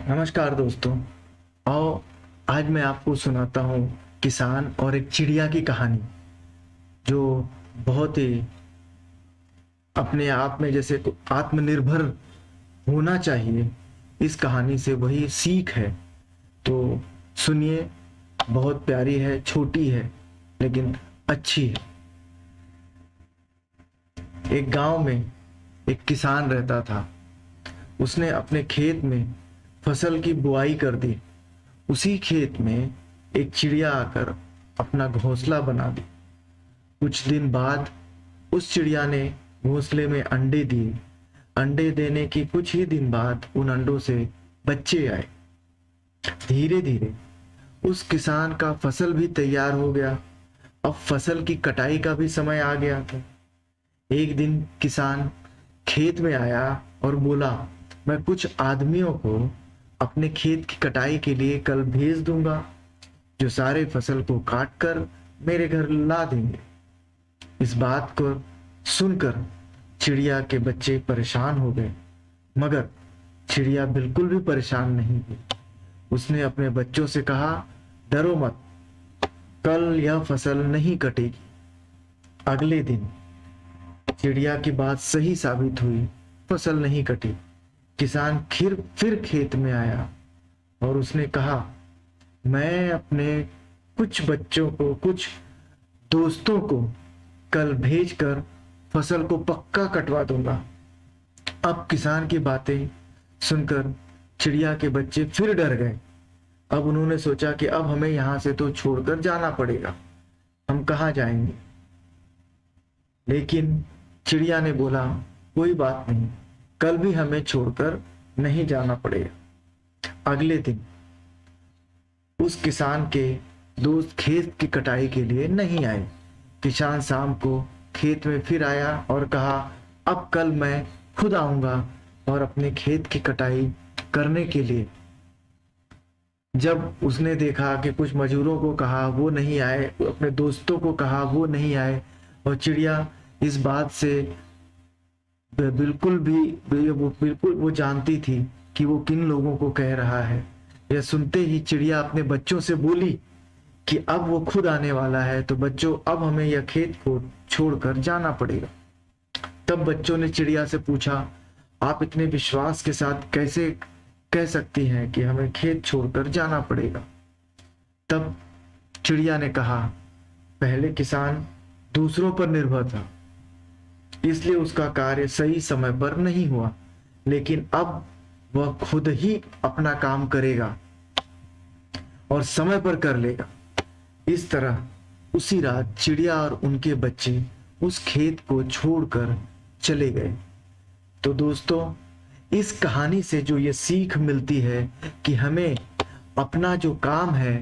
नमस्कार दोस्तों। आओ आज मैं आपको सुनाता हूँ किसान और एक चिड़िया की कहानी, जो बहुत ही अपने आप में जैसे आत्मनिर्भर होना चाहिए। इस कहानी से वही सीख है। तो सुनिए, बहुत प्यारी है, छोटी है लेकिन अच्छी है। एक गांव में एक किसान रहता था। उसने अपने खेत में फसल की बुआई कर दी। उसी खेत में एक चिड़िया आकर अपना घोंसला बना दी। कुछ दिन बाद उस चिड़िया ने घोंसले में अंडे दिए। अंडे देने की कुछ ही दिन बाद उन अंडों से बच्चे आए। धीरे धीरे उस किसान का फसल भी तैयार हो गया। अब फसल की कटाई का भी समय आ गया था। एक दिन किसान खेत में आया और बोला, मैं कुछ आदमियों को अपने खेत की कटाई के लिए कल भेज दूंगा, जो सारे फसल को काट कर मेरे घर ला देंगे। इस बात को सुनकर चिड़िया के बच्चे परेशान हो गए, मगर चिड़िया बिल्कुल भी परेशान नहीं हुई। उसने अपने बच्चों से कहा, डरो मत, कल यह फसल नहीं कटेगी। अगले दिन चिड़िया की बात सही साबित हुई, फसल नहीं कटी। किसान फिर खेत में आया और उसने कहा, मैं अपने कुछ बच्चों को, कुछ दोस्तों को कल भेजकर फसल को पक्का कटवा दूंगा। अब किसान की बातें सुनकर चिड़िया के बच्चे फिर डर गए। अब उन्होंने सोचा कि अब हमें यहां से तो छोड़कर जाना पड़ेगा, हम कहाँ जाएंगे। लेकिन चिड़िया ने बोला, कोई बात नहीं, कल भी हमें छोड़कर नहीं जाना पड़ेगा। अगले दिन उस किसान के दोस्त खेत की कटाई के लिए नहीं आए। किसान शाम को खेत में फिर आया और कहा, अब कल मैं खुद आऊंगा और अपने खेत की कटाई करने के लिए। जब उसने देखा कि कुछ मजदूरों को कहा वो नहीं आए, अपने दोस्तों को कहा वो नहीं आए, और चिड़िया इस बात से बिल्कुल वो जानती थी कि वो किन लोगों को कह रहा है। यह सुनते ही चिड़िया अपने बच्चों से बोली कि अब वो खुद आने वाला है, तो बच्चों अब हमें यह खेत को छोड़कर जाना पड़ेगा। तब बच्चों ने चिड़िया से पूछा, आप इतने विश्वास के साथ कैसे कह सकती हैं कि हमें खेत छोड़कर जाना पड़ेगा। तब चिड़िया ने कहा, पहले किसान दूसरों पर निर्भर था, इसलिए उसका कार्य सही समय पर नहीं हुआ, लेकिन अब वह खुद ही अपना काम करेगा और समय पर कर लेगा। इस तरह उसी रात चिड़िया और उनके बच्चे उस खेत को छोड़कर चले गए। तो दोस्तों, इस कहानी से जो ये सीख मिलती है कि हमें अपना जो काम है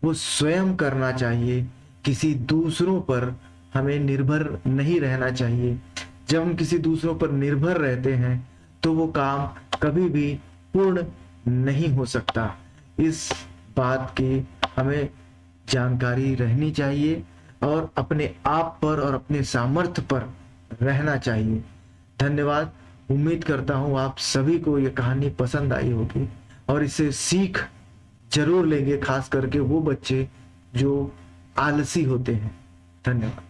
वो स्वयं करना चाहिए, किसी दूसरों पर हमें निर्भर नहीं रहना चाहिए। जब हम किसी दूसरों पर निर्भर रहते हैं तो वो काम कभी भी पूर्ण नहीं हो सकता। इस बात की हमें जानकारी रहनी चाहिए और अपने आप पर और अपने सामर्थ्य पर रहना चाहिए। धन्यवाद। उम्मीद करता हूँ आप सभी को ये कहानी पसंद आई होगी और इससे सीख जरूर लेंगे, खास करके वो बच्चे जो आलसी होते हैं। धन्यवाद।